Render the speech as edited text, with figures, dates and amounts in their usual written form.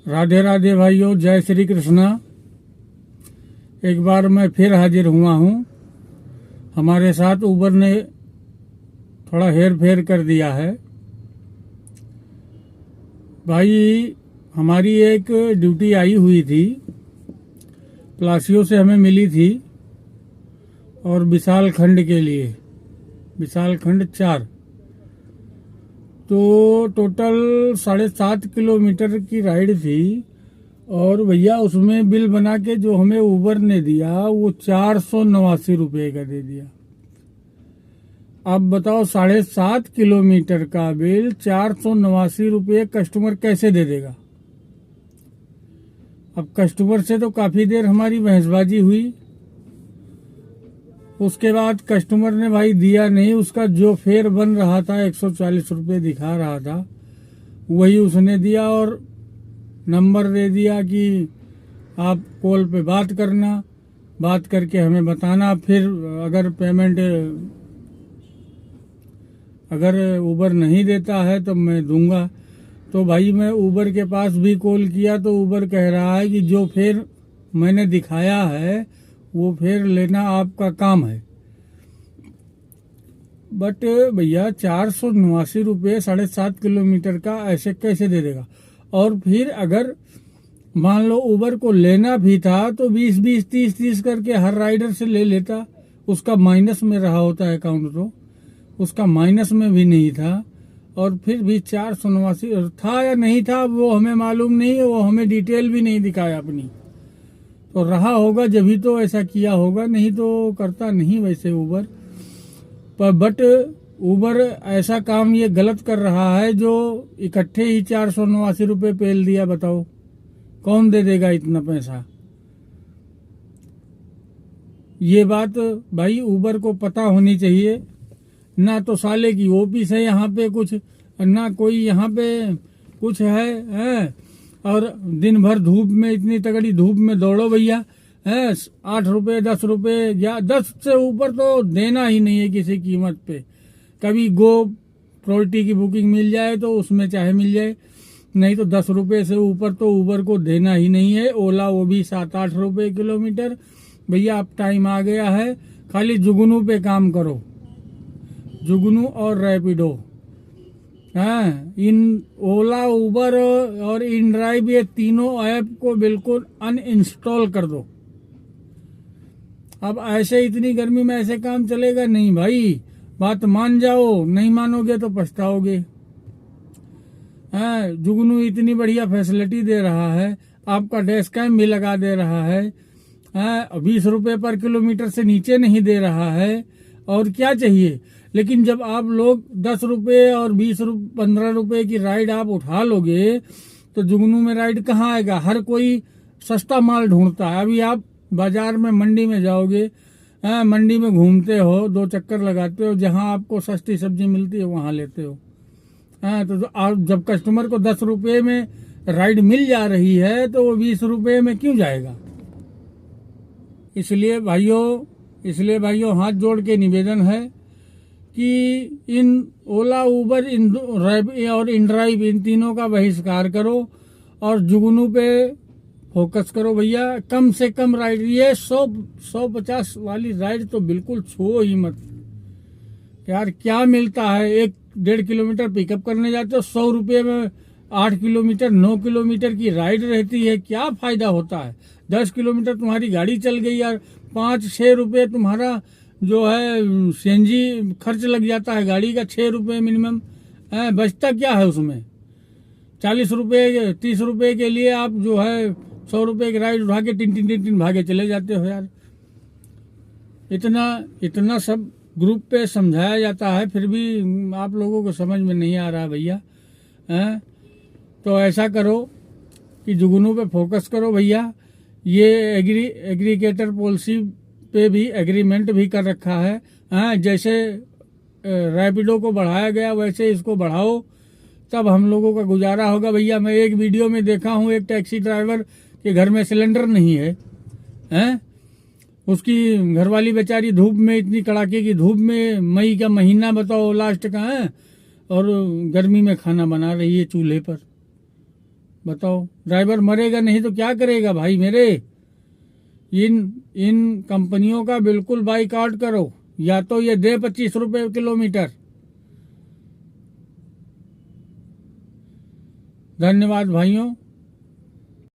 राधे राधे भाइयों, जय श्री कृष्णा। एक बार मैं फिर हाजिर हुआ हूँ। हमारे साथ उबर ने थोड़ा हेर फेर कर दिया है। भाई, हमारी एक ड्यूटी आई हुई थी, प्लासियो से हमें मिली थी, और विशाल खंड के लिए, विशाल खंड 4, तो टोटल 7.5 किलोमीटर की राइड थी। और भैया उसमें बिल बना के जो हमें उबर ने दिया वो 489 रुपये का दे दिया। अब बताओ, 7.5 किलोमीटर का बिल 489 रुपये कस्टमर कैसे दे देगा। अब कस्टमर से तो काफी देर हमारी बहसबाजी हुई। उसके बाद कस्टमर ने भाई दिया नहीं, उसका जो फेयर बन रहा था 140 रुपये दिखा रहा था, वही उसने दिया और नंबर दे दिया कि आप कॉल पे बात करना, बात करके हमें बताना, फिर अगर पेमेंट अगर उबर नहीं देता है तो मैं दूंगा। तो भाई मैं उबर के पास भी कॉल किया तो उबर कह रहा है कि जो फेयर मैंने दिखाया है वो फेयर लेना आपका काम है। बट भैया 489 रुपये 7.5 किलोमीटर का ऐसे कैसे दे देगा। और फिर अगर मान लो उबर को लेना भी था तो 20-20, 30-30 करके हर राइडर से ले लेता, उसका माइनस में रहा होता है अकाउंट, तो उसका माइनस में भी नहीं था। और फिर भी 489 था या नहीं था वो हमें मालूम नहीं है, वो हमें डिटेल भी नहीं दिखाया अपनी। तो रहा होगा जभी तो ऐसा किया होगा, नहीं तो करता नहीं वैसे उबर पर। बट उबर ऐसा काम ये गलत कर रहा है जो इकट्ठे ही 489 रुपये पेल दिया। बताओ कौन दे देगा इतना पैसा। ये बात भाई उबर को पता होनी चाहिए। ना तो साले की ऑफिस है यहाँ पे कुछ, ना कोई यहाँ पे कुछ है। और दिन भर धूप में, इतनी तगड़ी धूप में दौड़ो भैया, है 8 रुपये 10 रुपये या 10 से ऊपर तो देना ही नहीं है किसी कीमत पे। कभी गो प्रायोरिटी की बुकिंग मिल जाए तो उसमें चाहे मिल जाए, नहीं तो 10 रुपये से ऊपर तो उबर को देना ही नहीं है। ओला वो भी 7-8 रुपये किलोमीटर। भैया अब टाइम आ गया है, खाली जुगनू पे काम करो, जुगनू और रैपिडो। हाँ, इन ओला, उबर और इन ड्राइव, ये तीनों ऐप को बिल्कुल अनइंस्टॉल कर दो। अब ऐसे इतनी गर्मी में ऐसे काम चलेगा नहीं भाई। बात मान जाओ, नहीं मानोगे तो पछताओगे। हाँ, जुगनू इतनी बढ़िया फैसिलिटी दे रहा है, आपका डैश कैम भी लगा दे रहा है। हाँ, 20 रुपये पर किलोमीटर से नीचे नहीं दे रहा है, और क्या चाहिए। लेकिन जब आप लोग 10 रुपये और 15 रुपये की राइड आप उठा लोगे तो जुगनू में राइड कहाँ आएगा। हर कोई सस्ता माल ढूंढता है। अभी आप बाजार में, मंडी में जाओगे, मंडी में घूमते हो, 2 चक्कर लगाते हो, जहां आपको सस्ती सब्जी मिलती है वहां लेते हो। तो आप जब कस्टमर को 10 रुपये में राइड मिल जा रही है तो वो 20 रुपये में क्यों जाएगा। इसलिए भाइयों हाथ जोड़ के निवेदन है कि इन ओला, उबर, और इनड्राइव, इन तीनों का बहिष्कार करो और जुगनू पे फोकस करो भैया। कम से कम राइड, ये 100-150 वाली राइड तो बिल्कुल छुओ ही मत यार। क्या मिलता है, 1-1.5 किलोमीटर पिकअप करने जाते हो, 100 रुपये में 8 किलोमीटर 9 किलोमीटर की राइड रहती है, क्या फायदा होता है। 10 किलोमीटर तुम्हारी गाड़ी चल गई यार, 5-6 रुपये तुम्हारा जो है सीएनजी खर्च लग जाता है गाड़ी का, 6 रुपये मिनिमम। बचता क्या है उसमें। 40 रुपये 30 रुपये के लिए आप जो है 100 रुपये की राइड उठा के टिन भागे चले जाते हो यार। इतना सब ग्रुप पे समझाया जाता है, फिर भी आप लोगों को समझ में नहीं आ रहा भैया। तो ऐसा करो कि जुगनू पे फोकस करो भैया। ये एग्रीगेटर पॉलिसी पे भी एग्रीमेंट भी कर रखा है। जैसे रैपिडो को बढ़ाया गया वैसे इसको बढ़ाओ, तब हम लोगों का गुजारा होगा भैया। मैं एक वीडियो में देखा हूँ, एक टैक्सी ड्राइवर के घर में सिलेंडर नहीं है, उसकी घरवाली बेचारी धूप में, इतनी कड़ाके की धूप में, मई का महीना बताओ लास्ट का है, और गर्मी में खाना बना रही है चूल्हे पर। बताओ, ड्राइवर मरेगा नहीं तो क्या करेगा भाई मेरे। इन कंपनियों का बिल्कुल बाइकआउट करो, या तो ये दे 25 रुपए किलोमीटर। धन्यवाद भाइयों।